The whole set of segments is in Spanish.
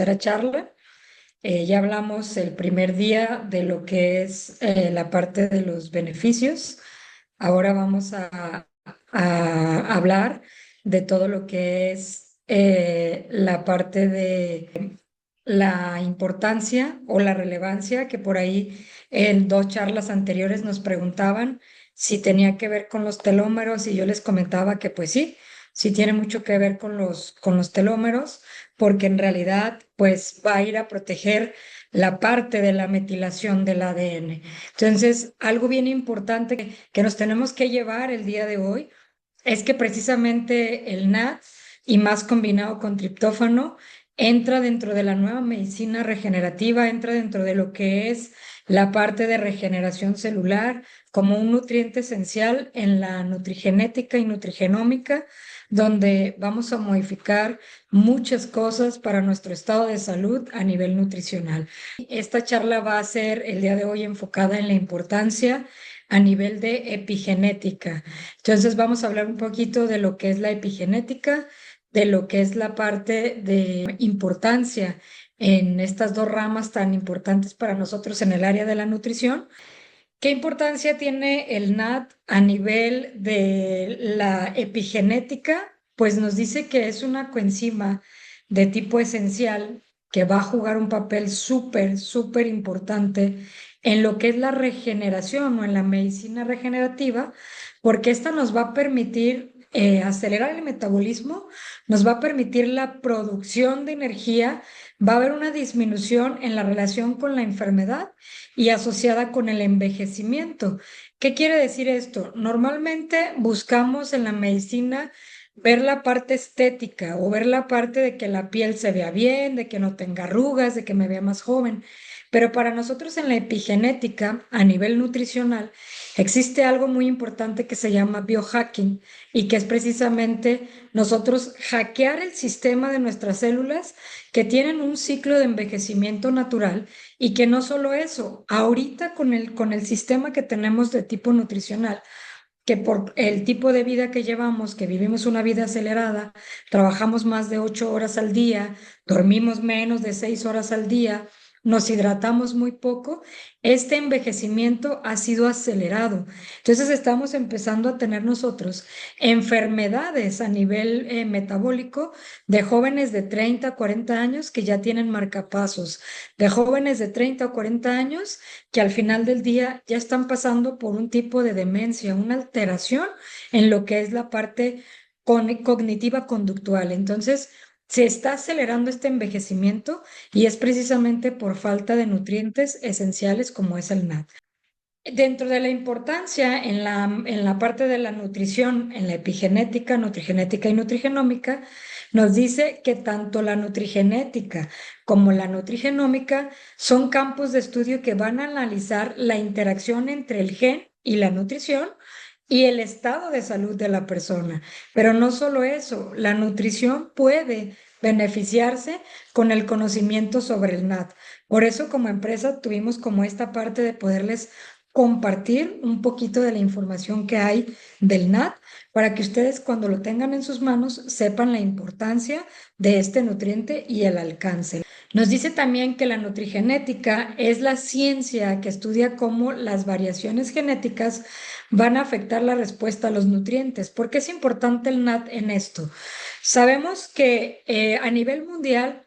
tercera charla. Ya hablamos el primer día de lo que es la parte de los beneficios. Ahora vamos a hablar de todo lo que es la parte de la importancia o la relevancia, que por ahí en dos charlas anteriores nos preguntaban si tenía que ver con los telómeros y yo les comentaba que pues sí, sí tiene mucho que ver con los telómeros, porque en realidad pues va a ir a proteger la parte de la metilación del ADN. Entonces, algo bien importante que nos tenemos que llevar el día de hoy es que precisamente el NAD y más combinado con triptófano entra dentro de la nueva medicina regenerativa, entra dentro de lo que es la parte de regeneración celular como un nutriente esencial en la nutrigenética y nutrigenómica, donde vamos a modificar muchas cosas para nuestro estado de salud a nivel nutricional. Esta charla va a ser el día de hoy enfocada en la importancia a nivel de epigenética. Entonces vamos a hablar un poquito de lo que es la epigenética, de lo que es la parte de importancia en estas dos ramas tan importantes para nosotros en el área de la nutrición. ¿Qué importancia tiene el NAD a nivel de la epigenética? Pues nos dice que es una coenzima de tipo esencial que va a jugar un papel súper, súper importante en lo que es la regeneración o en la medicina regenerativa, porque esta nos va a permitir acelerar el metabolismo, nos va a permitir la producción de energía, va a haber una disminución en la relación con la enfermedad y asociada con el envejecimiento. ¿Qué quiere decir esto? Normalmente buscamos en la medicina ver la parte estética o ver la parte de que la piel se vea bien, de que no tenga arrugas, de que me vea más joven. Pero para nosotros en la epigenética, a nivel nutricional, existe algo muy importante que se llama biohacking y que es precisamente nosotros hackear el sistema de nuestras células que tienen un ciclo de envejecimiento natural y que no solo eso, ahorita con el sistema que tenemos de tipo nutricional, que por el tipo de vida que llevamos, que vivimos una vida acelerada, trabajamos más de 8 horas al día, dormimos menos de 6 horas al día, nos hidratamos muy poco, este envejecimiento ha sido acelerado. Entonces estamos empezando a tener nosotros enfermedades a nivel metabólico de jóvenes de 30 a 40 años que ya tienen marcapasos, de jóvenes de 30 o 40 años que al final del día ya están pasando por un tipo de demencia, una alteración en lo que es la parte cognitiva conductual. Entonces, se está acelerando este envejecimiento y es precisamente por falta de nutrientes esenciales como es el NAD. Dentro de la importancia en la parte de la nutrición, en la epigenética, nutrigenética y nutrigenómica, nos dice que tanto la nutrigenética como la nutrigenómica son campos de estudio que van a analizar la interacción entre el gen y la nutrición y el estado de salud de la persona. Pero no solo eso, la nutrición puede beneficiarse con el conocimiento sobre el NAD. Por eso como empresa tuvimos como esta parte de poderles compartir un poquito de la información que hay del NAD para que ustedes cuando lo tengan en sus manos sepan la importancia de este nutriente y el alcance. Nos dice también que la nutrigenética es la ciencia que estudia cómo las variaciones genéticas van a afectar la respuesta a los nutrientes. ¿Por qué es importante el NAD en esto? Sabemos que a nivel mundial,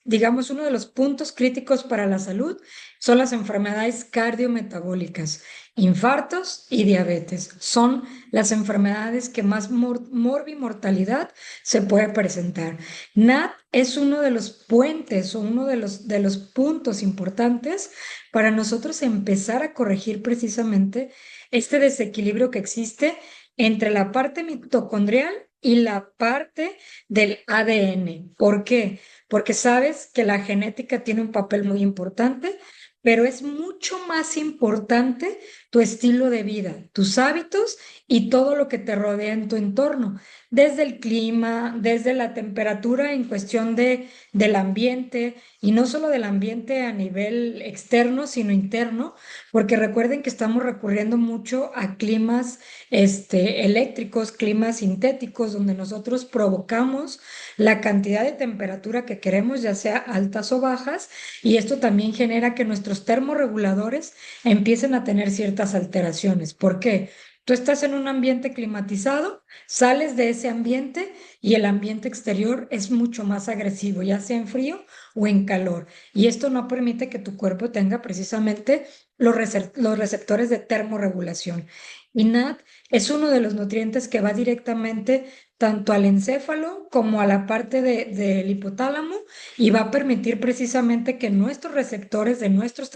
digamos, uno de los puntos críticos para la salud son las enfermedades cardiometabólicas, infartos y diabetes. Son las enfermedades que más morbimortalidad se puede presentar. NAD es uno de los puentes o uno de los puntos importantes para nosotros empezar a corregir precisamente este desequilibrio que existe entre la parte mitocondrial y la parte del ADN. ¿Por qué? Porque sabes que la genética tiene un papel muy importante, pero es mucho más importante tu estilo de vida, tus hábitos y todo lo que te rodea en tu entorno, desde el clima, desde la temperatura en cuestión del ambiente, y no solo del ambiente a nivel externo, sino interno, porque recuerden que estamos recurriendo mucho a climas eléctricos, climas sintéticos, donde nosotros provocamos la cantidad de temperatura que queremos, ya sea altas o bajas, y esto también genera que nuestros termorreguladores empiecen a tener ciertas alteraciones. ¿Por qué? Tú estás en un ambiente climatizado, sales de ese ambiente y el ambiente exterior es mucho más agresivo, ya sea en frío o en calor. Y esto no permite que tu cuerpo tenga precisamente los receptores de termorregulación. Y NAD es uno de los nutrientes que va directamente tanto al encéfalo como a la parte del hipotálamo, y va a permitir precisamente que nuestros receptores de nuestros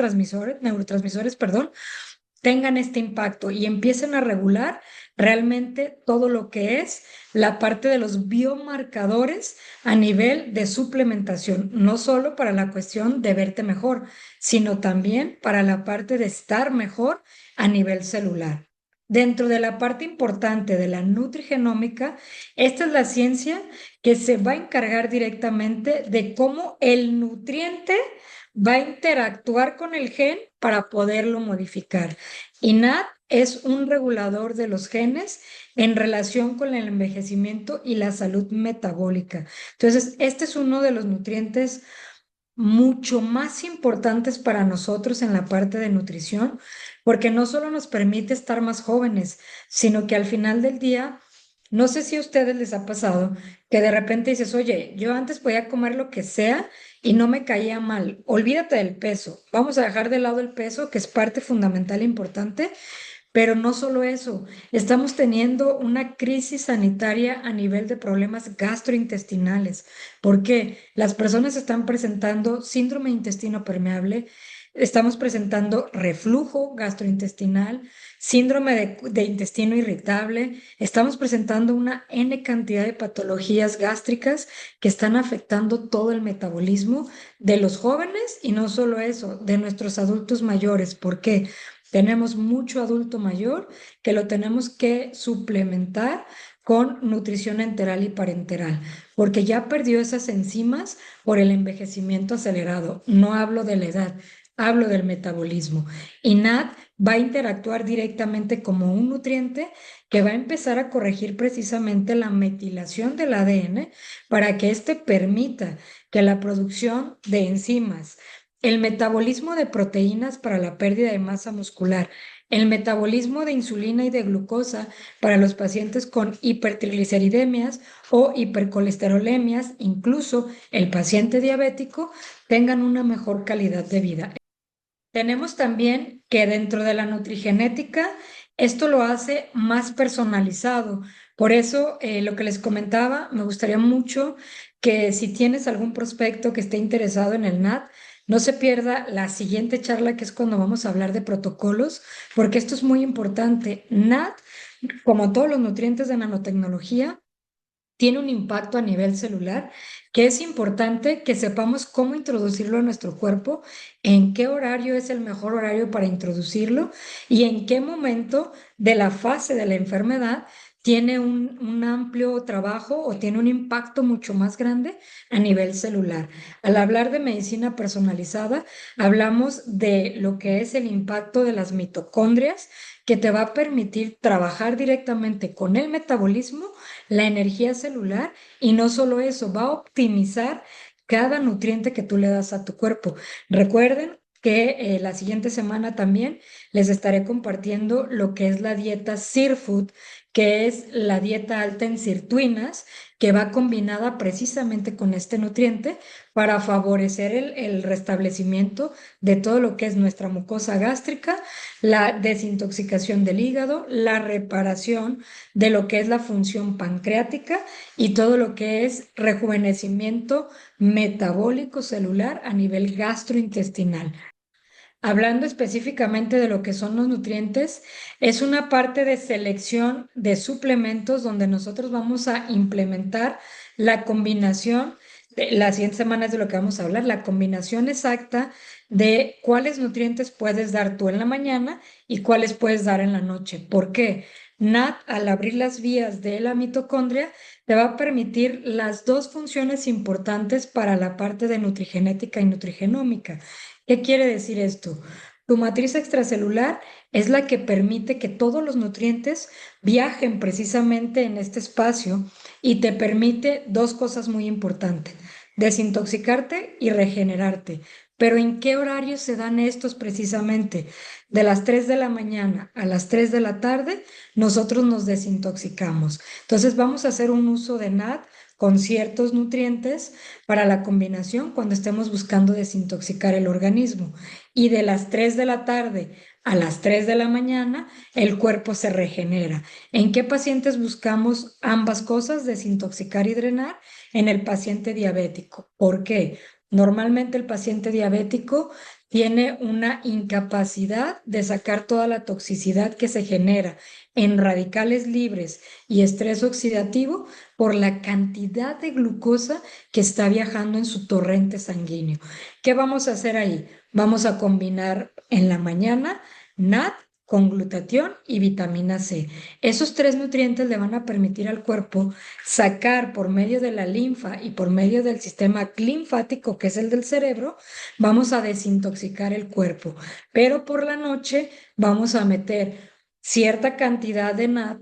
neurotransmisores, perdón, tengan este impacto y empiecen a regular realmente todo lo que es la parte de los biomarcadores a nivel de suplementación, no solo para la cuestión de verte mejor, sino también para la parte de estar mejor a nivel celular. Dentro de la parte importante de la nutrigenómica, esta es la ciencia que se va a encargar directamente de cómo el nutriente va a interactuar con el gen para poderlo modificar. Y NAD es un regulador de los genes en relación con el envejecimiento y la salud metabólica. Entonces, este es uno de los nutrientes mucho más importantes para nosotros en la parte de nutrición, porque no solo nos permite estar más jóvenes, sino que al final del día, no sé si a ustedes les ha pasado que de repente dices, oye, yo antes podía comer lo que sea y no me caía mal. Olvídate del peso. Vamos a dejar de lado el peso, que es parte fundamental e importante, pero no solo eso, estamos teniendo una crisis sanitaria a nivel de problemas gastrointestinales. ¿Por qué? Las personas están presentando síndrome de intestino permeable, estamos presentando reflujo gastrointestinal, síndrome de intestino irritable, estamos presentando una N cantidad de patologías gástricas que están afectando todo el metabolismo de los jóvenes, y no solo eso, de nuestros adultos mayores. ¿Por qué? Tenemos mucho adulto mayor que lo tenemos que suplementar con nutrición enteral y parenteral, porque ya perdió esas enzimas por el envejecimiento acelerado. No hablo de la edad, hablo del metabolismo. Y NAD va a interactuar directamente como un nutriente que va a empezar a corregir precisamente la metilación del ADN para que éste permita que la producción de enzimas, el metabolismo de proteínas para la pérdida de masa muscular, el metabolismo de insulina y de glucosa para los pacientes con hipertrigliceridemias o hipercolesterolemias, incluso el paciente diabético, tengan una mejor calidad de vida. Tenemos también que dentro de la nutrigenética, esto lo hace más personalizado. Por eso, lo que les comentaba, me gustaría mucho que si tienes algún prospecto que esté interesado en el NAT, no se pierda la siguiente charla, que es cuando vamos a hablar de protocolos, porque esto es muy importante. NAT, como todos los nutrientes de nanotecnología, tiene un impacto a nivel celular, que es importante que sepamos cómo introducirlo a nuestro cuerpo, en qué horario es el mejor horario para introducirlo y en qué momento de la fase de la enfermedad tiene un amplio trabajo o tiene un impacto mucho más grande a nivel celular. Al hablar de medicina personalizada, hablamos de lo que es el impacto de las mitocondrias, que te va a permitir trabajar directamente con el metabolismo, la energía celular, y no solo eso, va a optimizar cada nutriente que tú le das a tu cuerpo. Recuerden que la siguiente semana también les estaré compartiendo lo que es la dieta Sirfood, que es la dieta alta en sirtuinas, que va combinada precisamente con este nutriente para favorecer el restablecimiento de todo lo que es nuestra mucosa gástrica, la desintoxicación del hígado, la reparación de lo que es la función pancreática y todo lo que es rejuvenecimiento metabólico celular a nivel gastrointestinal. Hablando específicamente de lo que son los nutrientes, es una parte de selección de suplementos donde nosotros vamos a implementar la combinación la siguiente semana es de lo que vamos a hablar, la combinación exacta de cuáles nutrientes puedes dar tú en la mañana y cuáles puedes dar en la noche. ¿Por qué? NAT, al abrir las vías de la mitocondria, te va a permitir las dos funciones importantes para la parte de nutrigenética y nutrigenómica. ¿Qué quiere decir esto? Tu matriz extracelular es la que permite que todos los nutrientes viajen precisamente en este espacio y te permite dos cosas muy importantes: desintoxicarte y regenerarte. Pero ¿en qué horarios se dan estos precisamente? De las 3 de la mañana a las 3 de la tarde, nosotros nos desintoxicamos. Entonces vamos a hacer un uso de NAD con ciertos nutrientes para la combinación cuando estemos buscando desintoxicar el organismo. Y de las 3 de la tarde a las 3 de la mañana, el cuerpo se regenera. ¿En qué pacientes buscamos ambas cosas, desintoxicar y drenar? En el paciente diabético. ¿Por qué? Normalmente el paciente diabético tiene una incapacidad de sacar toda la toxicidad que se genera en radicales libres y estrés oxidativo por la cantidad de glucosa que está viajando en su torrente sanguíneo. ¿Qué vamos a hacer ahí? Vamos a combinar en la mañana NAD con glutatión y vitamina C. Esos tres nutrientes le van a permitir al cuerpo sacar por medio de la linfa y por medio del sistema linfático, que es el del cerebro, vamos a desintoxicar el cuerpo. Pero por la noche vamos a meter cierta cantidad de NAD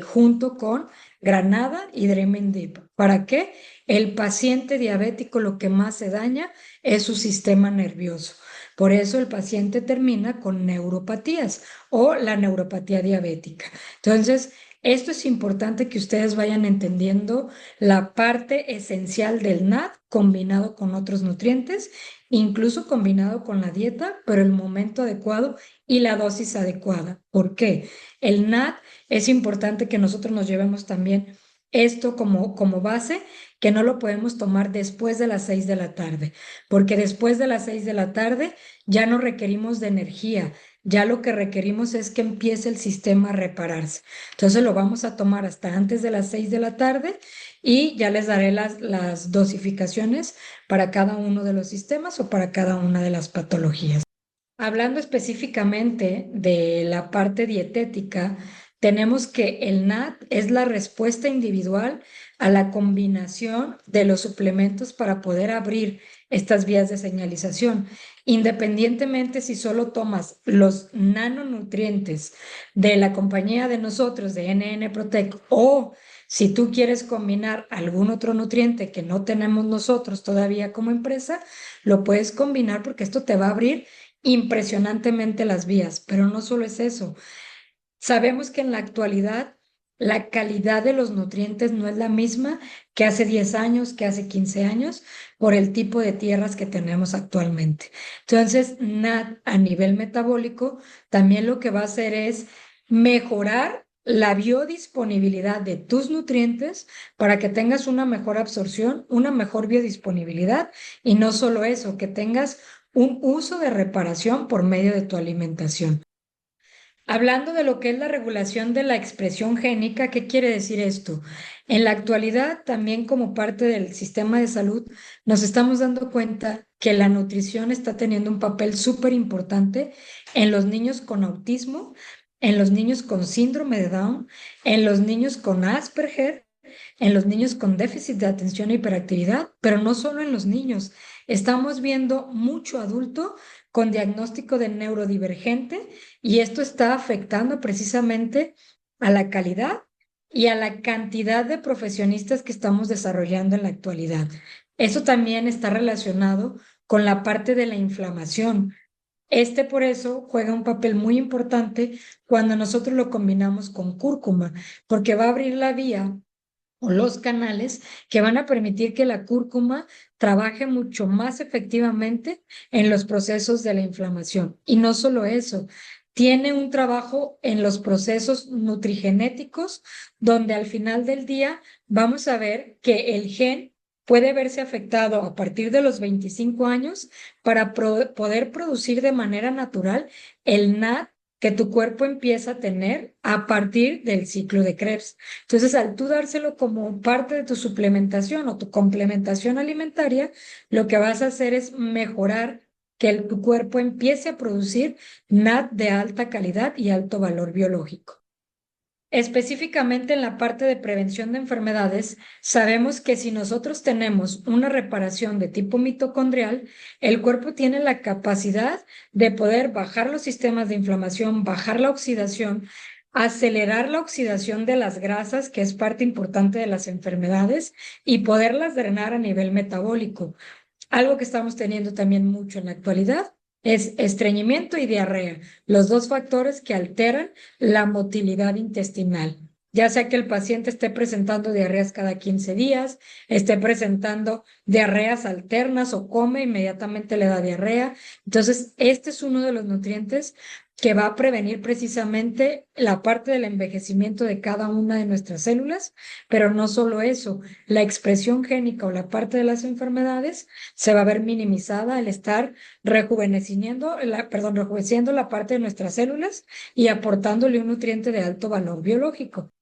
junto con granada y Dreaming Deep. ¿Para qué? El paciente diabético lo que más se daña es su sistema nervioso. Por eso el paciente termina con neuropatías o la neuropatía diabética. Entonces, esto es importante que ustedes vayan entendiendo la parte esencial del NAD combinado con otros nutrientes, incluso combinado con la dieta, pero el momento adecuado y la dosis adecuada. ¿Por qué? El NAD es importante que nosotros nos llevemos también esto como base, que no lo podemos tomar después de las 6 de la tarde, porque después de las 6 de la tarde ya no requerimos de energía, ya lo que requerimos es que empiece el sistema a repararse. Entonces lo vamos a tomar hasta antes de las 6 de la tarde y ya les daré las dosificaciones para cada uno de los sistemas o para cada una de las patologías. Hablando específicamente de la parte dietética, tenemos que el NAT es la respuesta individual a la combinación de los suplementos para poder abrir estas vías de señalización. Independientemente si solo tomas los nanonutrientes de la compañía de nosotros, de NN Protect, o si tú quieres combinar algún otro nutriente que no tenemos nosotros todavía como empresa, lo puedes combinar porque esto te va a abrir impresionantemente las vías, pero no solo es eso. Sabemos que en la actualidad la calidad de los nutrientes no es la misma que hace 10 años, que hace 15 años, por el tipo de tierras que tenemos actualmente. Entonces, NAD a nivel metabólico también lo que va a hacer es mejorar la biodisponibilidad de tus nutrientes para que tengas una mejor absorción, una mejor biodisponibilidad y no solo eso, que tengas un uso de reparación por medio de tu alimentación. Hablando de lo que es la regulación de la expresión génica, ¿qué quiere decir esto? En la actualidad, también como parte del sistema de salud, nos estamos dando cuenta que la nutrición está teniendo un papel súper importante en los niños con autismo, en los niños con síndrome de Down, en los niños con Asperger, en los niños con déficit de atención e hiperactividad, pero no solo en los niños. Estamos viendo mucho adulto con diagnóstico de neurodivergente y esto está afectando precisamente a la calidad y a la cantidad de profesionistas que estamos desarrollando en la actualidad. Eso también está relacionado con la parte de la inflamación. Este por eso juega un papel muy importante cuando nosotros lo combinamos con cúrcuma, porque va a abrir la vía o los canales que van a permitir que la cúrcuma trabaje mucho más efectivamente en los procesos de la inflamación. Y no solo eso, tiene un trabajo en los procesos nutrigenéticos, donde al final del día vamos a ver que el gen puede verse afectado a partir de los 25 años para poder producir de manera natural el NAD que tu cuerpo empieza a tener a partir del ciclo de Krebs. Entonces, al tú dárselo como parte de tu suplementación o tu complementación alimentaria, lo que vas a hacer es mejorar que tu cuerpo empiece a producir NAD de alta calidad y alto valor biológico. Específicamente en la parte de prevención de enfermedades, sabemos que si nosotros tenemos una reparación de tipo mitocondrial, el cuerpo tiene la capacidad de poder bajar los sistemas de inflamación, bajar la oxidación, acelerar la oxidación de las grasas, que es parte importante de las enfermedades, y poderlas drenar a nivel metabólico. Algo que estamos teniendo también mucho en la actualidad es estreñimiento y diarrea, los dos factores que alteran la motilidad intestinal. Ya sea que el paciente esté presentando diarreas cada 15 días, esté presentando diarreas alternas o come, inmediatamente le da diarrea. Entonces, este es uno de los nutrientes que va a prevenir precisamente la parte del envejecimiento de cada una de nuestras células, pero no solo eso, la expresión génica o la parte de las enfermedades se va a ver minimizada al estar rejuveneciendo la parte de nuestras células y aportándole un nutriente de alto valor biológico.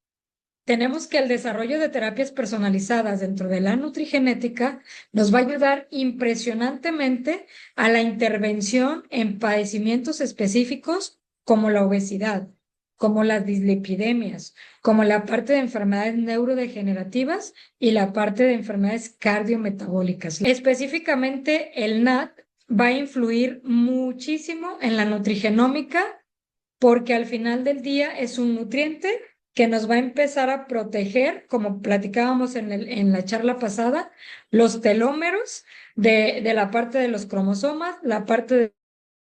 Tenemos que el desarrollo de terapias personalizadas dentro de la nutrigenética nos va a ayudar impresionantemente a la intervención en padecimientos específicos como la obesidad, como las dislipidemias, como la parte de enfermedades neurodegenerativas y la parte de enfermedades cardiometabólicas. Específicamente, el NAD va a influir muchísimo en la nutrigenómica porque al final del día es un nutriente que nos va a empezar a proteger, como platicábamos en la charla pasada, los telómeros de la parte de los cromosomas, la parte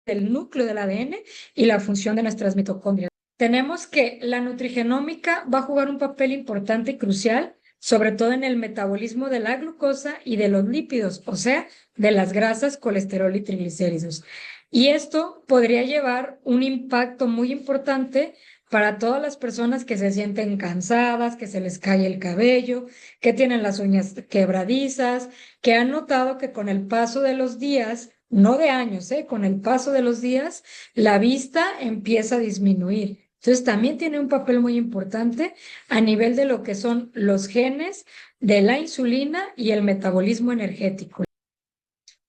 del núcleo del ADN y la función de nuestras mitocondrias. Tenemos que la nutrigenómica va a jugar un papel importante y crucial, sobre todo en el metabolismo de la glucosa y de los lípidos, o sea, de las grasas, colesterol y triglicéridos. Y esto podría llevar un impacto muy importante para todas las personas que se sienten cansadas, que se les cae el cabello, que tienen las uñas quebradizas, que han notado que con el paso de los días, no de años, con el paso de los días, la vista empieza a disminuir. Entonces también tiene un papel muy importante a nivel de lo que son los genes de la insulina y el metabolismo energético.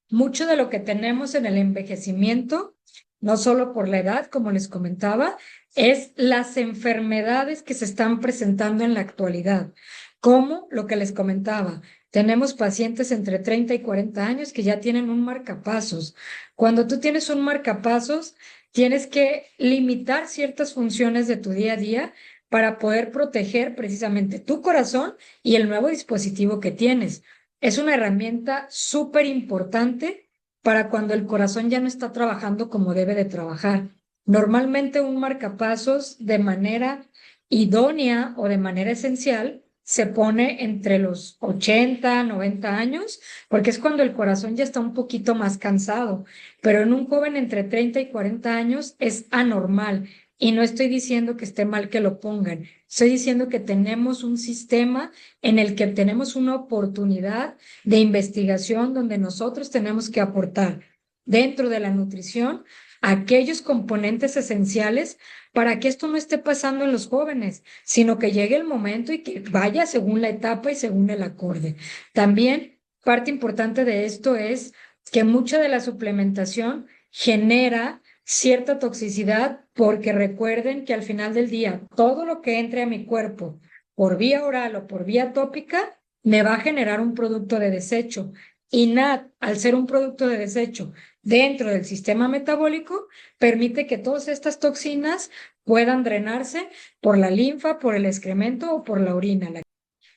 Mucho de lo que tenemos en el envejecimiento, no solo por la edad, como les comentaba, es las enfermedades que se están presentando en la actualidad, como lo que les comentaba. Tenemos pacientes entre 30 y 40 años que ya tienen un marcapasos. Cuando tú tienes un marcapasos, tienes que limitar ciertas funciones de tu día a día para poder proteger precisamente tu corazón y el nuevo dispositivo que tienes. Es una herramienta súper importante para cuando el corazón ya no está trabajando como debe de trabajar. Normalmente un marcapasos de manera idónea o de manera esencial se pone entre los 80, 90 años, porque es cuando el corazón ya está un poquito más cansado, pero en un joven entre 30 y 40 años es anormal. Y no estoy diciendo que esté mal que lo pongan, estoy diciendo que tenemos un sistema en el que tenemos una oportunidad de investigación donde nosotros tenemos que aportar dentro de la nutrición aquellos componentes esenciales para que esto no esté pasando en los jóvenes, sino que llegue el momento y que vaya según la etapa y según el acorde. También parte importante de esto es que mucha de la suplementación genera cierta toxicidad porque recuerden que al final del día todo lo que entre a mi cuerpo por vía oral o por vía tópica me va a generar un producto de desecho. Y NAD, al ser un producto de desecho dentro del sistema metabólico, permite que todas estas toxinas puedan drenarse por la linfa, por el excremento o por la orina.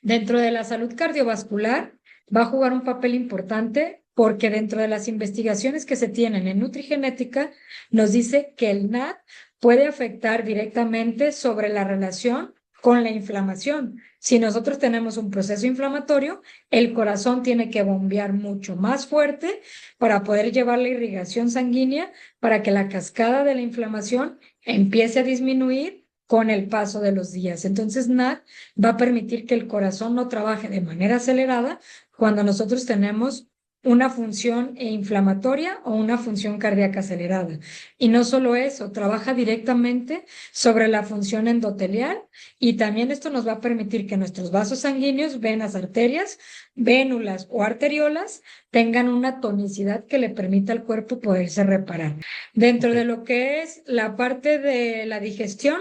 Dentro de la salud cardiovascular va a jugar un papel importante porque dentro de las investigaciones que se tienen en nutrigenética nos dice que el NAD puede afectar directamente sobre la relación con la inflamación. Si nosotros tenemos un proceso inflamatorio, el corazón tiene que bombear mucho más fuerte para poder llevar la irrigación sanguínea para que la cascada de la inflamación empiece a disminuir con el paso de los días. Entonces, NAD va a permitir que el corazón no trabaje de manera acelerada cuando nosotros tenemos una función inflamatoria o una función cardíaca acelerada. Y no solo eso, trabaja directamente sobre la función endotelial y también esto nos va a permitir que nuestros vasos sanguíneos, venas, arterias, vénulas o arteriolas tengan una tonicidad que le permita al cuerpo poderse reparar. Dentro Ok. de lo que es la parte de la digestión,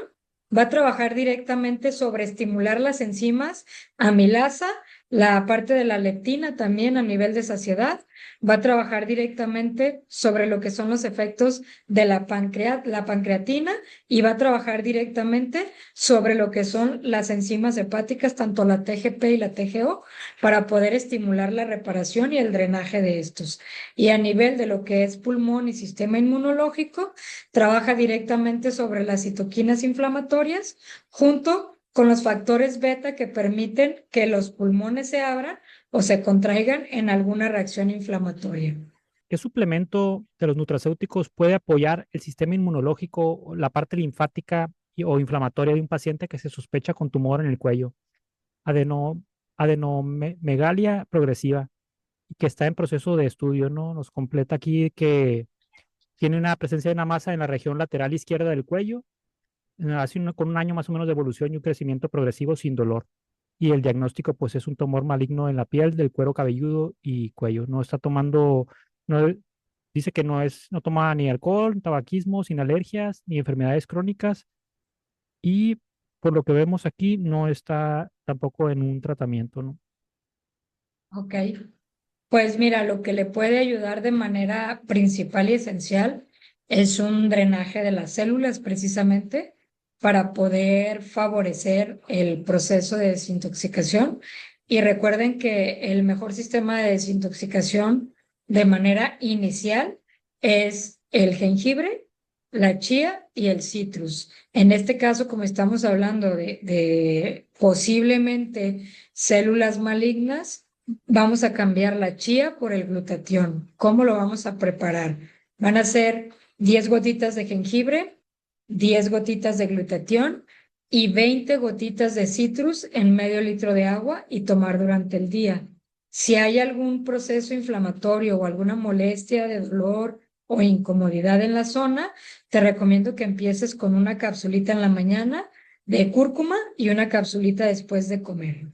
va a trabajar directamente sobre estimular las enzimas amilasa, la parte de la leptina también a nivel de saciedad, va a trabajar directamente sobre lo que son los efectos de la pancreatina y va a trabajar directamente sobre lo que son las enzimas hepáticas, tanto la TGP y la TGO, para poder estimular la reparación y el drenaje de estos. Y a nivel de lo que es pulmón y sistema inmunológico, trabaja directamente sobre las citoquinas inflamatorias junto con los factores beta que permiten que los pulmones se abran o se contraigan en alguna reacción inflamatoria. ¿Qué suplemento de los nutracéuticos puede apoyar el sistema inmunológico, o la parte linfática o inflamatoria de un paciente que se sospecha con tumor en el cuello? Adeno, adenomegalia progresiva y que está en proceso de estudio, ¿no? Nos completa aquí que tiene una presencia de una masa en la región lateral izquierda del cuello, con un año más o menos de evolución y un crecimiento progresivo sin dolor. Y el diagnóstico, pues, es un tumor maligno en la piel, del cuero cabelludo y cuello. No está tomando, no, dice que no toma ni alcohol, tabaquismo, sin alergias, ni enfermedades crónicas. Y por lo que vemos aquí, no está tampoco en un tratamiento, ¿no? Ok, pues mira, lo que le puede ayudar de manera principal y esencial es un drenaje de las células precisamente para poder favorecer el proceso de desintoxicación. Y recuerden que el mejor sistema de desintoxicación de manera inicial es el jengibre, la chía y el citrus. En este caso, como estamos hablando de posiblemente células malignas, vamos a cambiar la chía por el glutatión. ¿Cómo lo vamos a preparar? Van a ser 10 gotitas de jengibre, 10 gotitas de glutatión y 20 gotitas de citrus en medio litro de agua y tomar durante el día. Si hay algún proceso inflamatorio o alguna molestia de dolor o incomodidad en la zona, te recomiendo que empieces con una capsulita en la mañana de cúrcuma y una capsulita después de comer.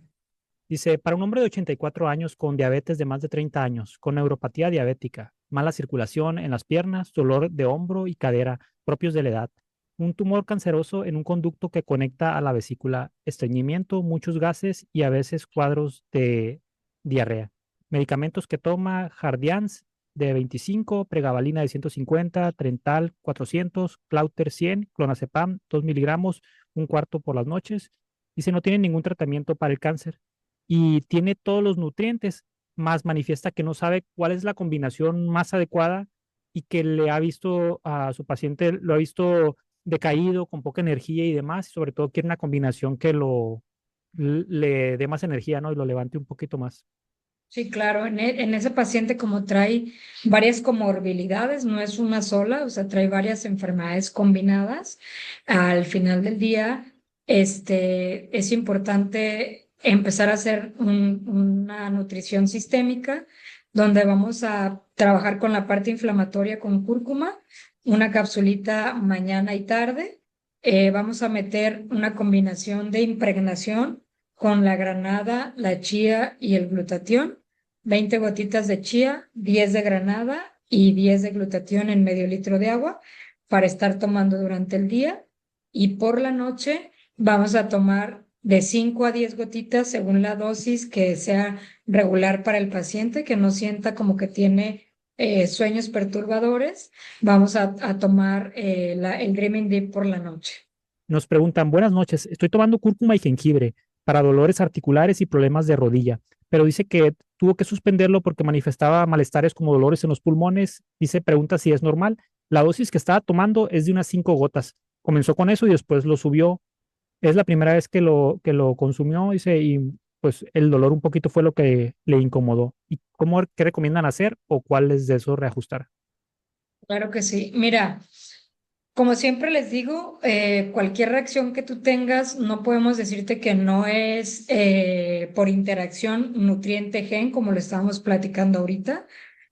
Dice, para un hombre de 84 años con diabetes de más de 30 años, con neuropatía diabética, mala circulación en las piernas, dolor de hombro y cadera propios de la edad, un tumor canceroso en un conducto que conecta a la vesícula, estreñimiento, muchos gases y a veces cuadros de diarrea. Medicamentos que toma, Jardiance de 25, pregabalina de 150, Trental 400, Clauter 100, clonazepam 2 miligramos, un cuarto por las noches. Dice, no tiene ningún tratamiento para el cáncer y tiene todos los nutrientes, más manifiesta que no sabe cuál es la combinación más adecuada y que le ha visto a su paciente, lo ha visto decaído, con poca energía y demás, y sobre todo quiere una combinación que le dé más energía, ¿no? Y lo levante un poquito más. Sí, claro, en ese paciente como trae varias comorbilidades, no es una sola, o sea, trae varias enfermedades combinadas, al final del día, es importante empezar a hacer una nutrición sistémica donde vamos a trabajar con la parte inflamatoria con cúrcuma, una capsulita mañana y tarde. Vamos a meter una combinación de impregnación con la granada, la chía y el glutatión. 20 gotitas de chía, 10 de granada y 10 de glutatión en medio litro de agua para estar tomando durante el día. Y por la noche vamos a tomar de 5 a 10 gotitas según la dosis que sea regular para el paciente, que no sienta como que tiene sueños perturbadores. Vamos a tomar el Dreaming Deep por la noche. Nos preguntan, buenas noches, estoy tomando cúrcuma y jengibre para dolores articulares y problemas de rodilla, pero dice que tuvo que suspenderlo porque manifestaba malestares como dolores en los pulmones. Dice, pregunta si es normal. La dosis que estaba tomando es de unas 5 gotas. Comenzó con eso y después lo subió. Es la primera vez que lo consumió, dice, y pues el dolor un poquito fue lo que le incomodó. ¿Y qué recomiendan hacer o cuáles de esos reajustar? Claro que sí. Mira. Como siempre les digo, cualquier reacción que tú tengas, no podemos decirte que no es por interacción nutriente-gen, como lo estábamos platicando ahorita,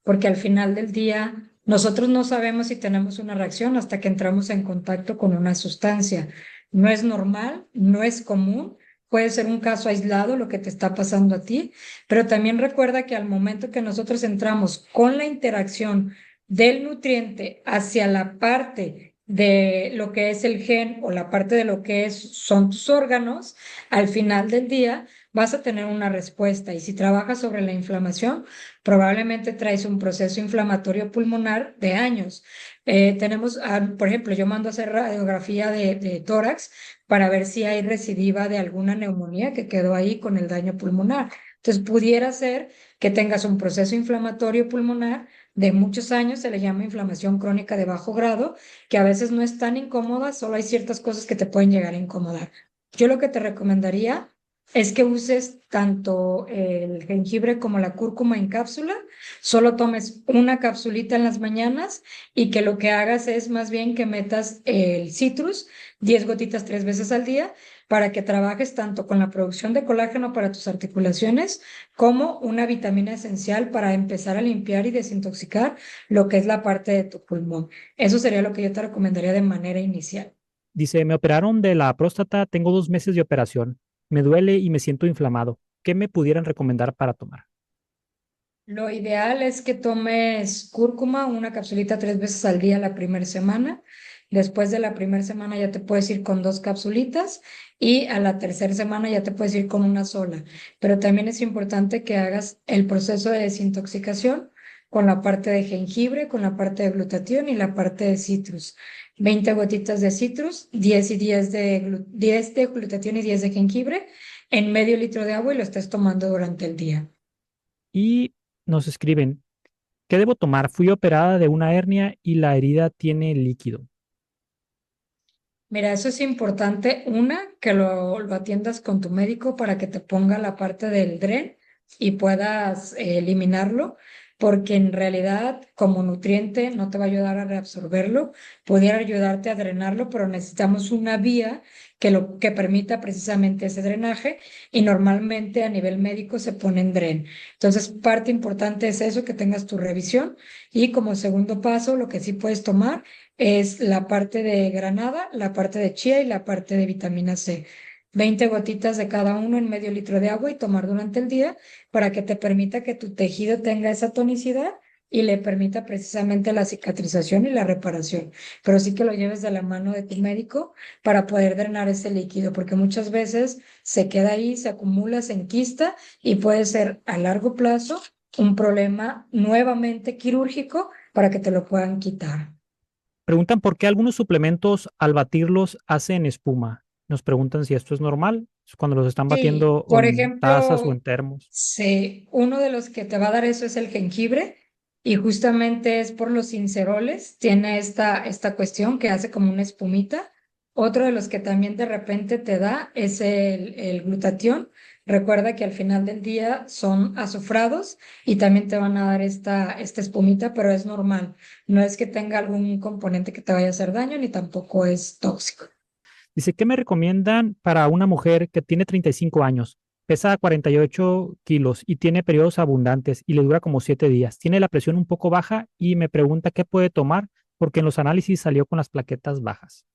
porque al final del día nosotros no sabemos si tenemos una reacción hasta que entramos en contacto con una sustancia. No es normal, no es común, puede ser un caso aislado lo que te está pasando a ti, pero también recuerda que al momento que nosotros entramos con la interacción del nutriente hacia la parte de lo que es el gen o la parte de lo que son tus órganos, al final del día vas a tener una respuesta. Y si trabajas sobre la inflamación, probablemente traes un proceso inflamatorio pulmonar de años. Por ejemplo, yo mando a hacer radiografía de tórax para ver si hay recidiva de alguna neumonía que quedó ahí con el daño pulmonar. Entonces, pudiera ser que tengas un proceso inflamatorio pulmonar de muchos años, se le llama inflamación crónica de bajo grado, que a veces no es tan incómoda, solo hay ciertas cosas que te pueden llegar a incomodar. Yo lo que te recomendaría es que uses tanto el jengibre como la cúrcuma en cápsula, solo tomes una capsulita en las mañanas y que lo que hagas es más bien que metas el citrus, 10 gotitas 3 veces al día, para que trabajes tanto con la producción de colágeno para tus articulaciones como una vitamina esencial para empezar a limpiar y desintoxicar lo que es la parte de tu pulmón. Eso sería lo que yo te recomendaría de manera inicial. Dice, me operaron de la próstata, tengo 2 meses de operación, me duele y me siento inflamado. ¿Qué me pudieran recomendar para tomar? Lo ideal es que tomes cúrcuma, una capsulita 3 veces al día la primera semana. Después de la primera semana ya te puedes ir con 2 capsulitas y a la tercera semana ya te puedes ir con una sola. Pero también es importante que hagas el proceso de desintoxicación con la parte de jengibre, con la parte de glutatión y la parte de citrus. 20 gotitas de citrus, 10 y 10 10 de glutatión y 10 de jengibre en medio litro de agua y lo estés tomando durante el día. Y nos escriben, ¿qué debo tomar? Fui operada de una hernia y la herida tiene líquido. Mira, eso es importante. Una, que lo atiendas con tu médico para que te ponga la parte del DREN y puedas eliminarlo, porque en realidad como nutriente no te va a ayudar a reabsorberlo, pudiera ayudarte a drenarlo, pero necesitamos una vía que permita precisamente ese drenaje y normalmente a nivel médico se pone en DREN. Entonces, parte importante es eso, que tengas tu revisión y como segundo paso, lo que sí puedes tomar es la parte de granada, la parte de chía y la parte de vitamina C. 20 gotitas de cada uno en medio litro de agua y tomar durante el día para que te permita que tu tejido tenga esa tonicidad y le permita precisamente la cicatrización y la reparación. Pero sí que lo lleves de la mano de tu médico para poder drenar ese líquido, porque muchas veces se queda ahí, se acumula, se enquista y puede ser a largo plazo un problema nuevamente quirúrgico para que te lo puedan quitar. Preguntan por qué algunos suplementos al batirlos hacen espuma. Nos preguntan si esto es normal, cuando los están Sí, batiendo por en tazas o ejemplo, en termos. sí, uno de los que te va a dar eso es el jengibre y justamente es por los cinceroles, tiene esta cuestión que hace como una espumita. Otro de los que también de repente te da es el glutatión. Recuerda que al final del día son azufrados y también te van a dar esta espumita, pero es normal. No es que tenga algún componente que te vaya a hacer daño ni tampoco es tóxico. Dice, ¿qué me recomiendan para una mujer que tiene 35 años, pesa 48 kilos y tiene periodos abundantes y le dura como 7 días? Tiene la presión un poco baja y me pregunta qué puede tomar porque en los análisis salió con las plaquetas bajas.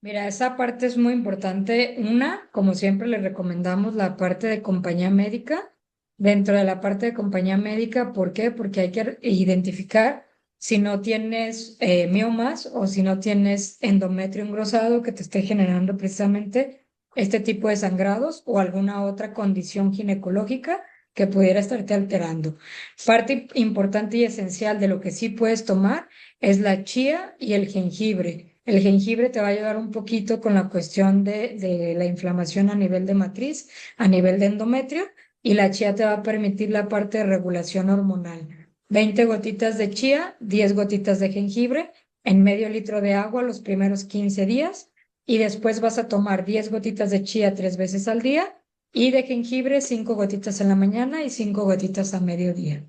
Mira, esa parte es muy importante. Una, como siempre, le recomendamos la parte de compañía médica. Dentro de la parte de compañía médica, ¿por qué? Porque hay que identificar si no tienes miomas o si no tienes endometrio engrosado que te esté generando precisamente este tipo de sangrados o alguna otra condición ginecológica que pudiera estarte alterando. Parte importante y esencial de lo que sí puedes tomar es la chía y el jengibre. El jengibre te va a ayudar un poquito con la cuestión de la inflamación a nivel de matriz, a nivel de endometrio, y la chía te va a permitir la parte de regulación hormonal. 20 gotitas de chía, 10 gotitas de jengibre en medio litro de agua los primeros 15 días y después vas a tomar 10 gotitas de chía 3 veces al día y de jengibre 5 gotitas en la mañana y 5 gotitas a mediodía.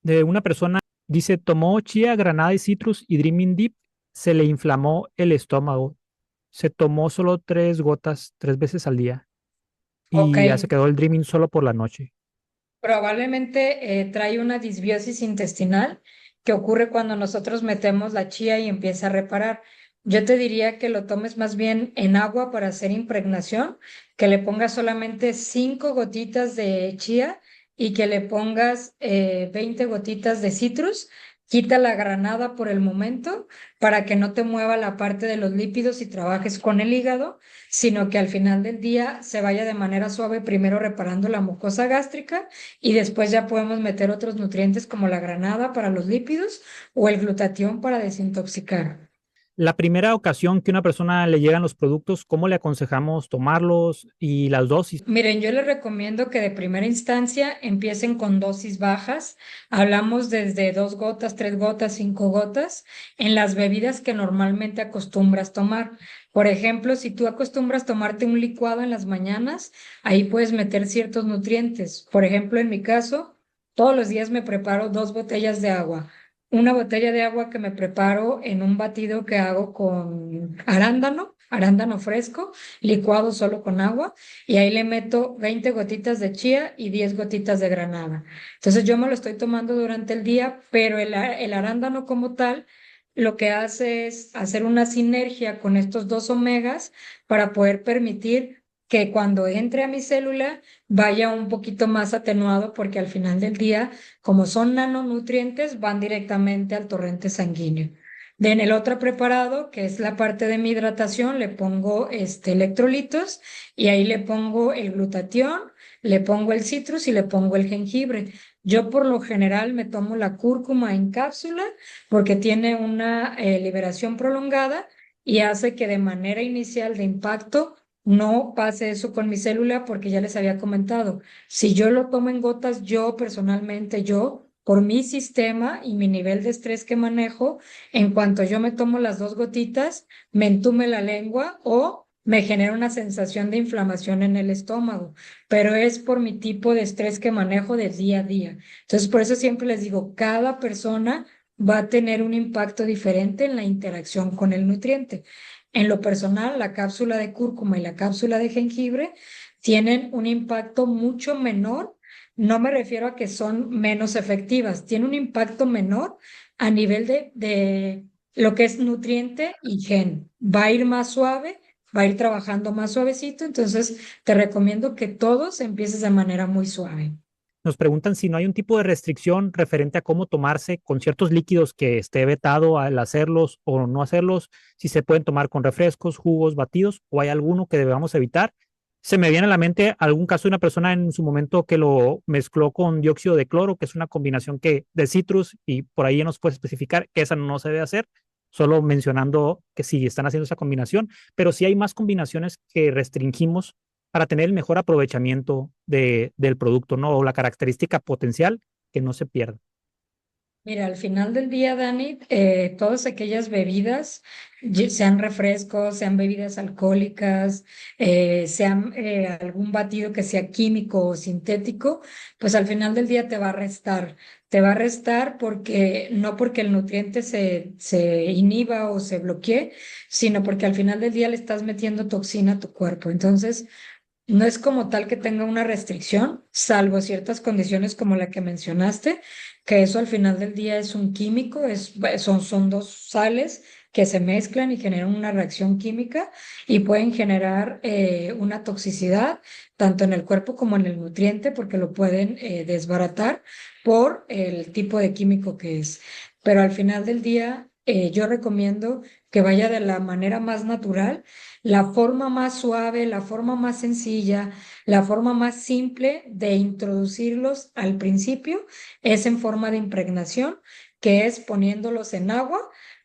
De una persona, dice, tomó chía, granada y citrus y Dreaming Deep Se le inflamó el estómago. Se tomó solo 3 gotas 3 veces al día Ok, y ya se quedó el Dreaming solo por la noche. probablemente trae una disbiosis intestinal que ocurre cuando nosotros metemos la chía y empieza a reparar. Yo te diría que lo tomes más bien en agua para hacer impregnación, que le pongas solamente 5 gotitas de chía y que le pongas 20 gotitas de citrus. Quita la granada por el momento para que no te mueva la parte de los lípidos y trabajes con el hígado, sino que al final del día se vaya de manera suave, primero reparando la mucosa gástrica y después ya podemos meter otros nutrientes como la granada para los lípidos o el glutatión para desintoxicar. La primera ocasión que una persona le llegan los productos, ¿cómo le aconsejamos tomarlos y las dosis? Miren, yo les recomiendo que de primera instancia empiecen con dosis bajas. Hablamos desde 2 gotas, 3 gotas, 5 gotas en las bebidas que normalmente acostumbras tomar. Por ejemplo, si tú acostumbras tomarte un licuado en las mañanas, ahí puedes meter ciertos nutrientes. Por ejemplo, en mi caso, todos los días me preparo 2 botellas de agua. Una botella de agua que me preparo en un batido que hago con arándano fresco, licuado solo con agua y ahí le meto 20 gotitas de chía y 10 gotitas de granada. Entonces yo me lo estoy tomando durante el día, pero el arándano como tal lo que hace es hacer una sinergia con estos dos omegas para poder permitir que cuando entre a mi célula vaya un poquito más atenuado porque al final del día, como son nanonutrientes, van directamente al torrente sanguíneo. En el otro preparado, que es la parte de mi hidratación, le pongo electrolitos y ahí le pongo el glutatión, le pongo el citrus y le pongo el jengibre. Yo por lo general me tomo la cúrcuma en cápsula porque tiene una liberación prolongada y hace que de manera inicial de impacto no pase eso con mi célula porque ya les había comentado, si yo lo tomo en gotas, yo personalmente, yo, por mi sistema y mi nivel de estrés que manejo, en cuanto yo me tomo las 2 gotitas, me entume la lengua o me genera una sensación de inflamación en el estómago, pero es por mi tipo de estrés que manejo de día a día. Entonces, por eso siempre les digo, cada persona va a tener un impacto diferente en la interacción con el nutriente. En lo personal, la cápsula de cúrcuma y la cápsula de jengibre tienen un impacto mucho menor. No me refiero a que son menos efectivas, tiene un impacto menor a nivel de lo que es nutriente y gen. Va a ir más suave, va a ir trabajando más suavecito, entonces te recomiendo que todos empieces de manera muy suave. Nos preguntan si no hay un tipo de restricción referente a cómo tomarse con ciertos líquidos que esté vetado al hacerlos o no hacerlos, si se pueden tomar con refrescos, jugos, batidos o hay alguno que debamos evitar. Se me viene a la mente algún caso de una persona en su momento que lo mezcló con dióxido de cloro, que es una combinación que de citrus y por ahí nos puede especificar que esa no se debe hacer, solo mencionando que si están haciendo esa combinación, pero si hay más combinaciones que restringimos para tener el mejor aprovechamiento del producto, ¿no? O la característica potencial que no se pierda. Mira, al final del día, Dani, todas aquellas bebidas, sean refrescos, sean bebidas alcohólicas, sean algún batido que sea químico o sintético, pues al final del día te va a restar. Te va a restar porque no porque el nutriente se inhiba o se bloquee, sino porque al final del día le estás metiendo toxina a tu cuerpo. Entonces, no es como tal que tenga una restricción, salvo ciertas condiciones como la que mencionaste, que eso al final del día es un químico, son dos sales que se mezclan y generan una reacción química y pueden generar una toxicidad tanto en el cuerpo como en el nutriente porque lo pueden desbaratar por el tipo de químico que es. Pero al final del día yo recomiendo que vaya de la manera más natural, la forma más suave, la forma más sencilla, la forma más simple de introducirlos al principio es en forma de impregnación, que es poniéndolos en agua,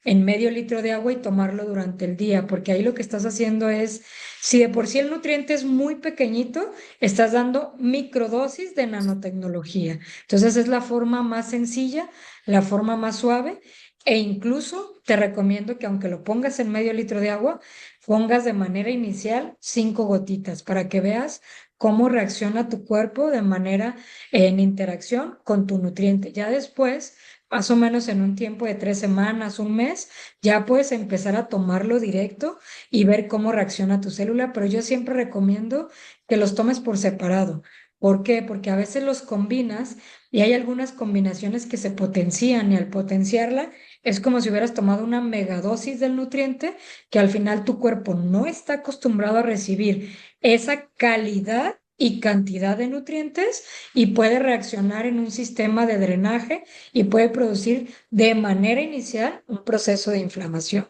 en medio litro de agua y tomarlo durante el día, porque ahí lo que estás haciendo es, si de por sí el nutriente es muy pequeñito, estás dando microdosis de nanotecnología. Entonces es la forma más sencilla, la forma más suave. E incluso te recomiendo que aunque lo pongas en medio litro de agua, pongas de manera inicial 5 gotitas para que veas cómo reacciona tu cuerpo de manera en interacción con tu nutriente. Ya después más o menos en un tiempo de 3 semanas, un mes, ya puedes empezar a tomarlo directo y ver cómo reacciona tu célula, pero yo siempre recomiendo que los tomes por separado. ¿Por qué? Porque a veces los combinas y hay algunas combinaciones que se potencian y al potenciarla es como si hubieras tomado una megadosis del nutriente que al final tu cuerpo no está acostumbrado a recibir esa calidad y cantidad de nutrientes y puede reaccionar en un sistema de drenaje y puede producir de manera inicial un proceso de inflamación.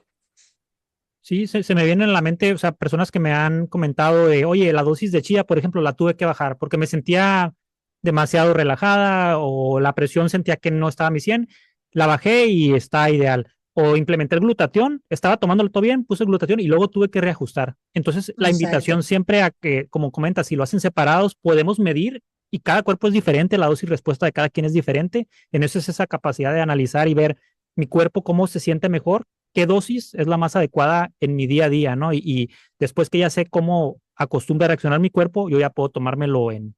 Sí, se me viene a la mente, o sea, personas que me han comentado de, oye, la dosis de chía, por ejemplo, la tuve que bajar porque me sentía demasiado relajada o la presión sentía que no estaba a mi 100, la bajé y está ideal. O implementé el glutatión, estaba tomándolo todo bien, puse el glutatión y luego tuve que reajustar. Entonces, la Exacto. invitación siempre a que, como comentas, si lo hacen separados, podemos medir y cada cuerpo es diferente, la dosis y respuesta de cada quien es diferente. En eso es esa capacidad de analizar y ver mi cuerpo cómo se siente mejor, qué dosis es la más adecuada en mi día a día, ¿no? Y después que ya sé cómo acostumbra a reaccionar mi cuerpo, yo ya puedo tomármelo en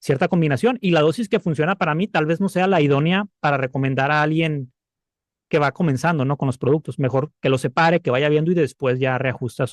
cierta combinación y la dosis que funciona para mí tal vez no sea la idónea para recomendar a alguien que va comenzando, ¿no? Con los productos. Mejor que lo separe, que vaya viendo y después ya reajusta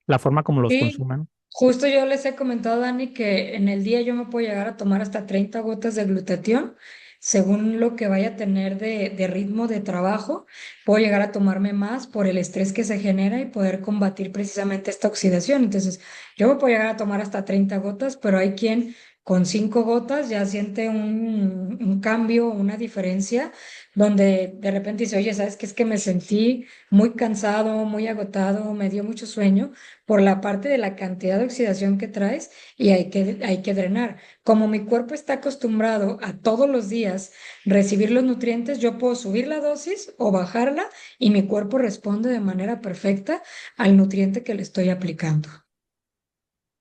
la forma como los Sí, consuman. justo yo les he comentado, Dani, que en el día yo me puedo llegar a tomar hasta 30 gotas de glutatión, según lo que vaya a tener de ritmo de trabajo. Puedo llegar a tomarme más por el estrés que se genera y poder combatir precisamente esta oxidación. Entonces, yo me puedo llegar a tomar hasta 30 gotas, pero hay quien con 5 gotas ya siente un cambio, una diferencia, donde de repente dice, oye, ¿sabes qué? Es que me sentí muy cansado, muy agotado, me dio mucho sueño por la parte de la cantidad de oxidación que traes y hay que drenar. Como mi cuerpo está acostumbrado a todos los días recibir los nutrientes, yo puedo subir la dosis o bajarla y mi cuerpo responde de manera perfecta al nutriente que le estoy aplicando.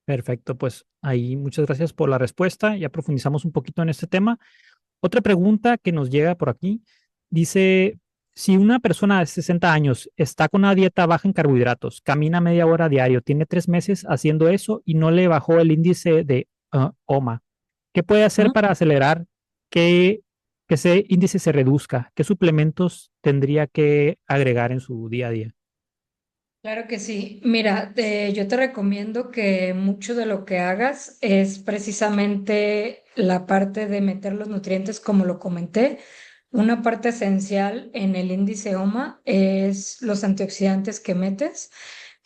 Perfecto, pues ahí muchas gracias por la respuesta. Ya profundizamos un poquito en este tema. Otra pregunta que nos llega por aquí dice, si una persona de 60 años está con una dieta baja en carbohidratos, camina media hora diario, tiene 3 meses haciendo eso y no le bajó el índice de OMA, ¿qué puede hacer ¿No? para acelerar que, que ese índice se reduzca? ¿Qué suplementos tendría que agregar en su día a día? Claro que sí. Mira, yo te recomiendo que mucho de lo que hagas es precisamente la parte de meter los nutrientes, como lo comenté. Una parte esencial en el índice OMA es los antioxidantes que metes.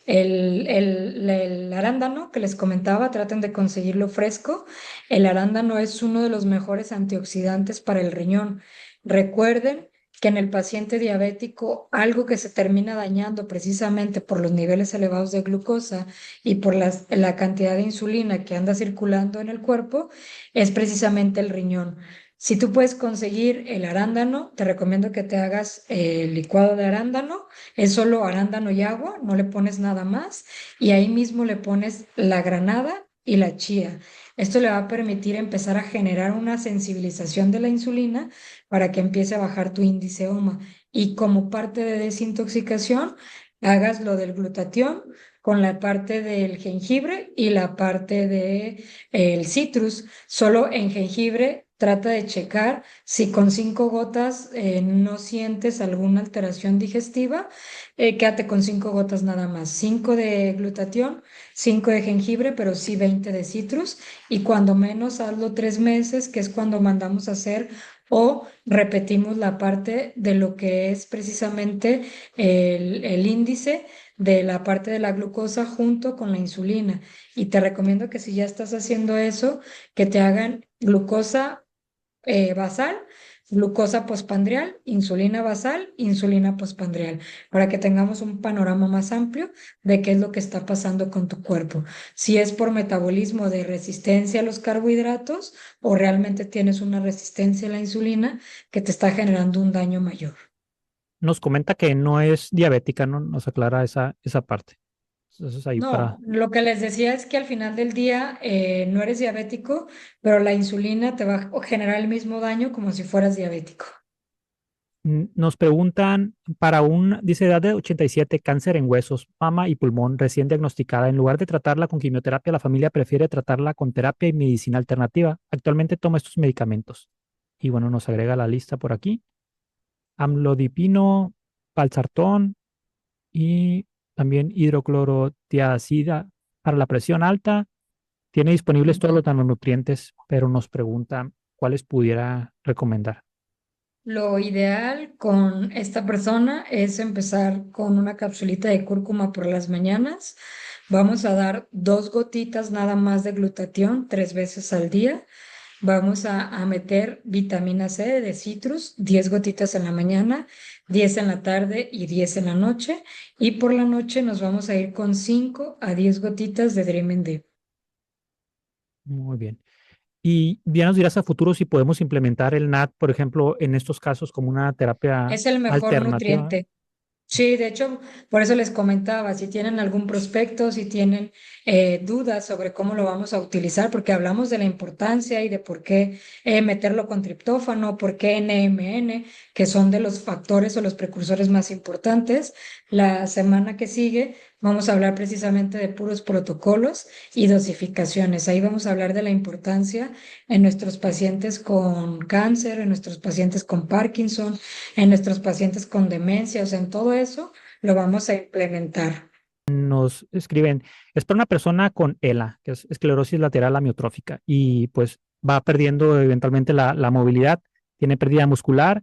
El arándano que les comentaba, traten de conseguirlo fresco. El arándano es uno de los mejores antioxidantes para el riñón. Recuerden que en el paciente diabético algo que se termina dañando precisamente por los niveles elevados de glucosa y por la cantidad de insulina que anda circulando en el cuerpo es precisamente el riñón. Si tú puedes conseguir el arándano, te recomiendo que te hagas el licuado de arándano. Es solo arándano y agua, no le pones nada más. Y ahí mismo le pones la granada y la chía. Esto le va a permitir empezar a generar una sensibilización de la insulina para que empiece a bajar tu índice OMA. Y como parte de desintoxicación, hagas lo del glutatión con la parte del jengibre y la parte de el citrus. Solo en jengibre trata de checar si con 5 gotas no sientes alguna alteración digestiva. Quédate con 5 gotas nada más. 5 de glutatión, 5 de jengibre, pero sí 20 de citrus. Y cuando menos hazlo 3 meses, que es cuando mandamos a hacer o repetimos la parte de lo que es precisamente el índice de la parte de la glucosa junto con la insulina. Y te recomiendo que si ya estás haciendo eso, que te hagan glucosa basal, glucosa postpandreal, insulina basal, insulina postpandreal, para que tengamos un panorama más amplio de qué es lo que está pasando con tu cuerpo. Si es por metabolismo de resistencia a los carbohidratos o realmente tienes una resistencia a la insulina que te está generando un daño mayor. Nos comenta que no es diabética, ¿no? Nos aclara esa parte. Entonces ahí No, para... lo que les decía es que al final del día no eres diabético, pero la insulina te va a generar el mismo daño como si fueras diabético. Nos preguntan para dice edad de 87, cáncer en huesos, mama y pulmón recién diagnosticada. En lugar de tratarla con quimioterapia, la familia prefiere tratarla con terapia y medicina alternativa. Actualmente toma estos medicamentos. Y bueno, nos agrega la lista por aquí. amlodipino, valsartán y también hidroclorotiazida para la presión alta. Tiene disponibles todos los nanonutrientes, pero nos pregunta cuáles pudiera recomendar. Lo ideal con esta persona es empezar con una capsulita de cúrcuma por las mañanas. Vamos a dar 2 gotitas nada más de glutatión 3 veces al día. Vamos a meter vitamina C de citrus, 10 gotitas en la mañana, 10 en la tarde y 10 en la noche. Y por la noche nos vamos a ir con 5 a 10 gotitas de Dreaming Deep. Muy bien. Y ya nos dirás a futuro si podemos implementar el NAD, por ejemplo, en estos casos como una terapia Es el mejor alternativa. nutriente. Sí, de hecho, por eso les comentaba, si tienen algún prospecto, si tienen dudas sobre cómo lo vamos a utilizar, porque hablamos de la importancia y de por qué meterlo con triptófano, por qué NMN, que son de los factores o los precursores más importantes. La semana que sigue vamos a hablar precisamente de puros protocolos y dosificaciones. Ahí vamos a hablar de la importancia en nuestros pacientes con cáncer, en nuestros pacientes con Parkinson, en nuestros pacientes con demencia, o sea, en todo eso lo vamos a implementar. Nos escriben, es para una persona con ELA, que es esclerosis lateral amiotrófica, y pues va perdiendo eventualmente la movilidad, tiene pérdida muscular,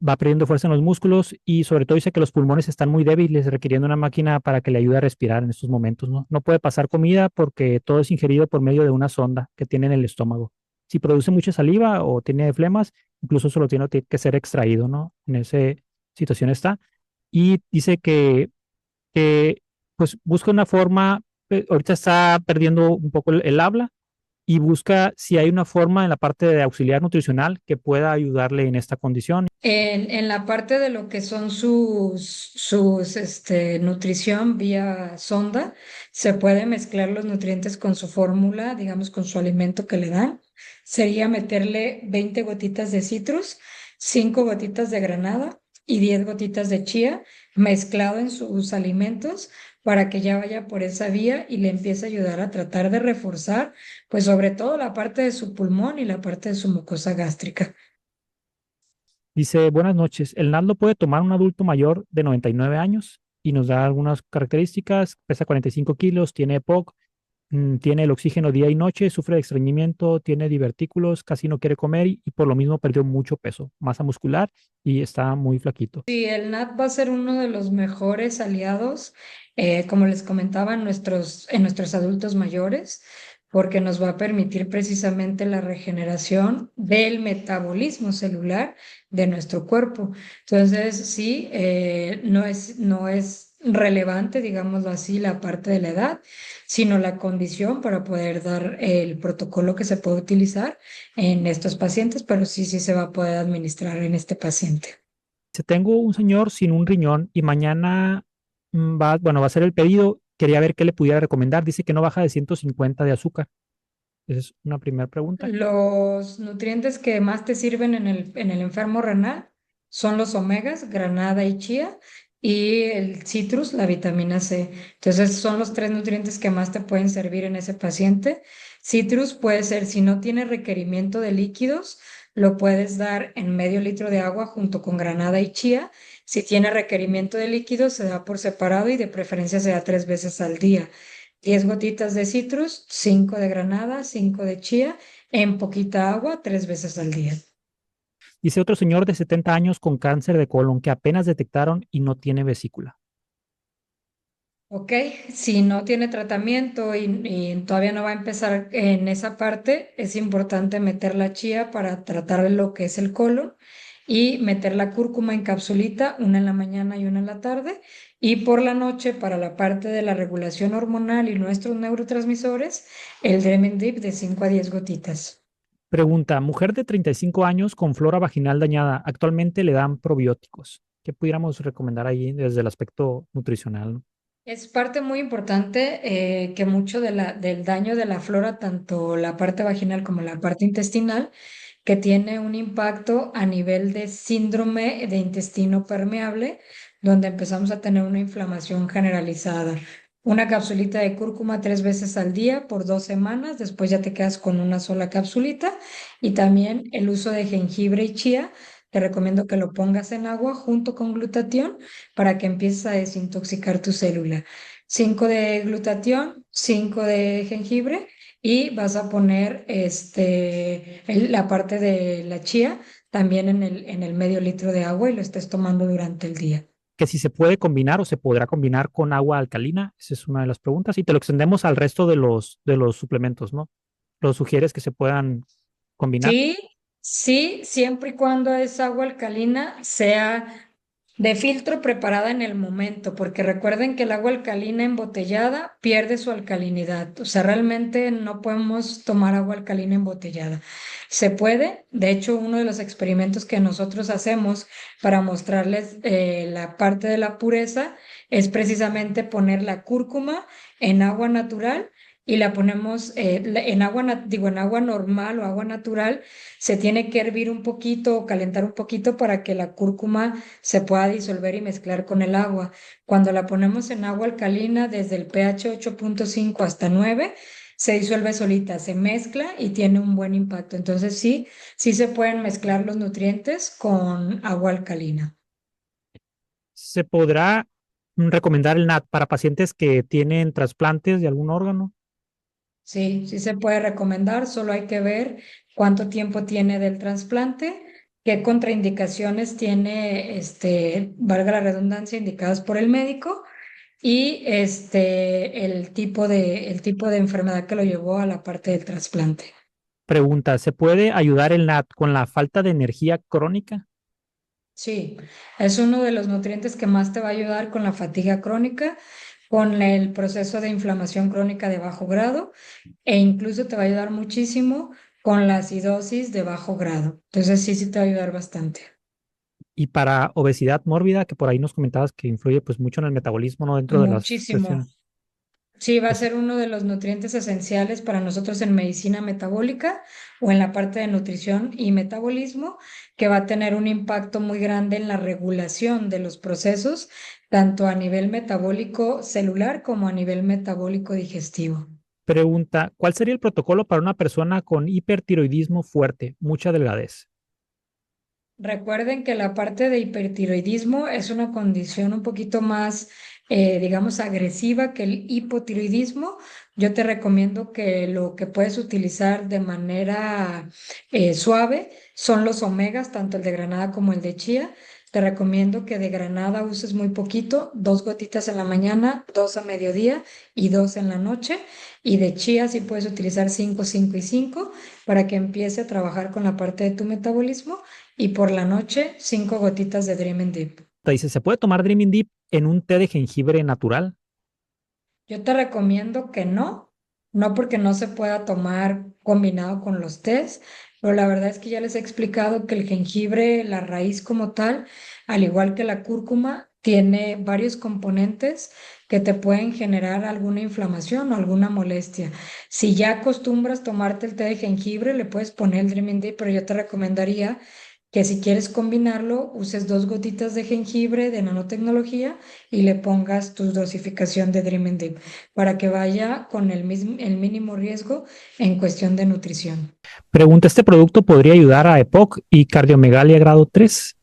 va perdiendo fuerza en los músculos y sobre todo dice que los pulmones están muy débiles, requiriendo una máquina para que le ayude a respirar en estos momentos, ¿no? No puede pasar comida porque todo es ingerido por medio de una sonda que tiene en el estómago. Si produce mucha saliva o tiene flemas, incluso solo tiene que ser extraído, ¿no? En esa situación está. Y dice que pues busca una forma, ahorita está perdiendo un poco el habla y busca si hay una forma en la parte de auxiliar nutricional que pueda ayudarle en esta condición. En la parte de lo que son nutrición vía sonda, se puede mezclar los nutrientes con su fórmula, digamos, con su alimento que le dan. Sería meterle 20 gotitas de citrus, 5 gotitas de granada y 10 gotitas de chía mezclado en sus alimentos para que ya vaya por esa vía y le empiece a ayudar a tratar de reforzar, pues sobre todo la parte de su pulmón y la parte de su mucosa gástrica. Dice, buenas noches, el NAD lo puede tomar un adulto mayor de 99 años y nos da algunas características, pesa 45 kilos, tiene EPOC, tiene el oxígeno día y noche, sufre de estreñimiento, tiene divertículos, casi no quiere comer y por lo mismo perdió mucho peso, masa muscular y está muy flaquito. Sí, el NAT va a ser uno de los mejores aliados, como les comentaba, en nuestros adultos mayores, porque nos va a permitir precisamente la regeneración del metabolismo celular de nuestro cuerpo. Entonces, sí, no es relevante, digámoslo así, la parte de la edad, sino la condición para poder dar el protocolo que se puede utilizar en estos pacientes, pero sí, sí se va a poder administrar en este paciente. Si tengo un señor sin un riñón y mañana bueno, va a ser el pedido, quería ver qué le pudiera recomendar, dice que no baja de 150 de azúcar. Esa es una primera pregunta. Los nutrientes que más te sirven en el enfermo renal son los omegas, granada y chía, y el citrus, la vitamina C. Entonces, son los 3 nutrientes que más te pueden servir en ese paciente. Citrus puede ser, si no tiene requerimiento de líquidos, lo puedes dar en medio litro de agua junto con granada y chía. Si tiene requerimiento de líquidos, se da por separado y de preferencia se da 3 veces al día. 10 gotitas de citrus, 5 de granada, 5 de chía, en poquita agua, 3 veces al día. Dice otro señor de 70 años con cáncer de colon que apenas detectaron y no tiene vesícula. Ok, si no tiene tratamiento y todavía no va a empezar en esa parte, es importante meter la chía para tratar lo que es el colon y meter la cúrcuma en capsulita, una en la mañana y una en la tarde, y por la noche para la parte de la regulación hormonal y nuestros neurotransmisores, el Dreaming Deep de 5 a 10 gotitas. Pregunta, mujer de 35 años con flora vaginal dañada, actualmente le dan probióticos. ¿Qué pudiéramos recomendar ahí desde el aspecto nutricional, ¿no? Es parte muy importante que mucho del daño de la flora, tanto la parte vaginal como la parte intestinal, que tiene un impacto a nivel de síndrome de intestino permeable, donde empezamos a tener una inflamación generalizada. Una capsulita de cúrcuma 3 veces al día por 2 semanas, después ya te quedas con una sola capsulita y también el uso de jengibre y chía te recomiendo que lo pongas en agua junto con glutatión para que empieces a desintoxicar tu célula. 5 de glutatión, 5 de jengibre y vas a poner la parte de la chía también en el medio litro de agua y lo estés tomando durante el día. Que si se puede combinar o se podrá combinar con agua alcalina, esa es una de las preguntas. Y te lo extendemos al resto de los suplementos, ¿no? ¿Lo sugieres que se puedan combinar? Sí, sí, siempre y cuando es agua alcalina sea de filtro preparada en el momento, porque recuerden que el agua alcalina embotellada pierde su alcalinidad. O sea, realmente no podemos tomar agua alcalina embotellada. Se puede, de hecho, uno de los experimentos que nosotros hacemos para mostrarles la parte de la pureza es precisamente poner la cúrcuma en agua natural. Y la ponemos en agua, digo, en agua normal o agua natural, se tiene que hervir un poquito o calentar un poquito para que la cúrcuma se pueda disolver y mezclar con el agua. Cuando la ponemos en agua alcalina, desde el pH 8.5 hasta 9, se disuelve solita, se mezcla y tiene un buen impacto. Entonces sí, sí se pueden mezclar los nutrientes con agua alcalina. ¿Se podrá recomendar el NAT para pacientes que tienen trasplantes de algún órgano? Sí, sí se puede recomendar, solo hay que ver cuánto tiempo tiene del trasplante, qué contraindicaciones tiene, valga la redundancia, indicadas por el médico y el tipo de enfermedad que lo llevó a la parte del trasplante. Pregunta, ¿se puede ayudar el NAT con la falta de energía crónica? Sí, es uno de los nutrientes que más te va a ayudar con la fatiga crónica, con el proceso de inflamación crónica de bajo grado e incluso te va a ayudar muchísimo con la acidosis de bajo grado. Entonces sí, sí te va a ayudar bastante. Y para obesidad mórbida, que por ahí nos comentabas que influye pues mucho en el metabolismo, ¿no? Dentro de las Muchísimo. cuestiones. Sí, va a Es ser uno de los nutrientes esenciales para nosotros en medicina metabólica o en la parte de nutrición y metabolismo, que va a tener un impacto muy grande en la regulación de los procesos, tanto a nivel metabólico celular como a nivel metabólico digestivo. pregunta, ¿cuál sería el protocolo para una persona con hipertiroidismo fuerte, mucha delgadez? Recuerden que la parte de hipertiroidismo es una condición un poquito más, digamos, agresiva que el hipotiroidismo. Yo te recomiendo que lo que puedes utilizar de manera suave son los omegas, tanto el de granada como el de chía. Te recomiendo que de granada uses muy poquito, 2 gotitas en la mañana, 2 a mediodía y 2 en la noche. Y de chía sí puedes utilizar 5, 5 y 5 para que empiece a trabajar con la parte de tu metabolismo y por la noche 5 gotitas de Dream Deep. Te dice, ¿se puede tomar Dreaming Deep en un té de jengibre natural? Yo te recomiendo que no, no porque no se pueda tomar combinado con los tés, pero la verdad es que ya les he explicado que el jengibre, la raíz como tal, al igual que la cúrcuma, tiene varios componentes que te pueden generar alguna inflamación o alguna molestia. Si ya acostumbras tomarte el té de jengibre, le puedes poner el Dreaming Deep, pero yo te recomendaría que si quieres combinarlo, uses 2 gotitas de jengibre de nanotecnología y le pongas tu dosificación de Dream Deep para que vaya con el mínimo riesgo en cuestión de nutrición. Pregunta, ¿este producto podría ayudar a EPOC y cardiomegalia grado 3?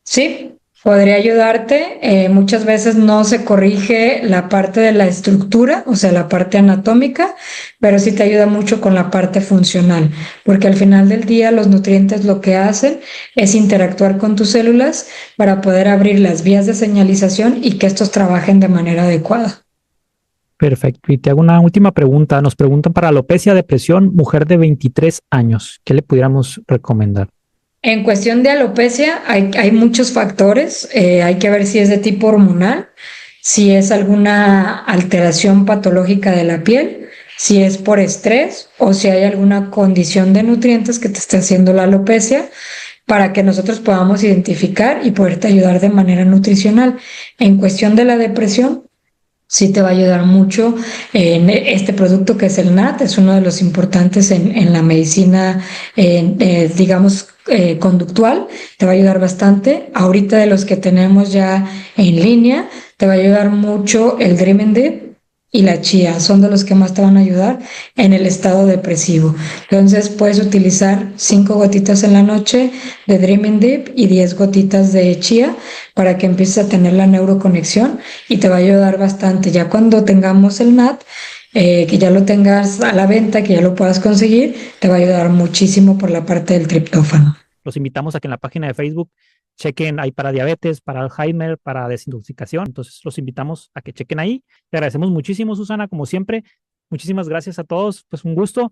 Sí, podría ayudarte. Muchas veces no se corrige la parte de la estructura, o sea, la parte anatómica, pero sí te ayuda mucho con la parte funcional, porque al final del día los nutrientes lo que hacen es interactuar con tus células para poder abrir las vías de señalización y que estos trabajen de manera adecuada. Perfecto. Y te hago una última pregunta. Nos preguntan para alopecia, depresión, mujer de 23 años. ¿Qué le pudiéramos recomendar? En cuestión de alopecia, hay muchos factores. Hay que ver si es de tipo hormonal, si es alguna alteración patológica de la piel, si es por estrés o si hay alguna condición de nutrientes que te esté haciendo la alopecia para que nosotros podamos identificar y poderte ayudar de manera nutricional. En cuestión de la depresión, sí te va a ayudar mucho en este producto que es el NAT, es uno de los importantes en la medicina, digamos, conductual, te va a ayudar bastante. Ahorita de los que tenemos ya en línea, te va a ayudar mucho el Dream Deep, y la chía son de los que más te van a ayudar en el estado depresivo. Entonces puedes utilizar 5 gotitas en la noche de Dreaming Deep y 10 gotitas de chía para que empieces a tener la neuroconexión y te va a ayudar bastante. Ya cuando tengamos el NAT, que ya lo tengas a la venta, que ya lo puedas conseguir, te va a ayudar muchísimo por la parte del triptófano. Los invitamos a que en la página de Facebook chequen ahí para diabetes, para Alzheimer, para desintoxicación. Entonces los invitamos a que chequen ahí. Te agradecemos muchísimo, Susana, como siempre. Muchísimas gracias a todos. Pues un gusto.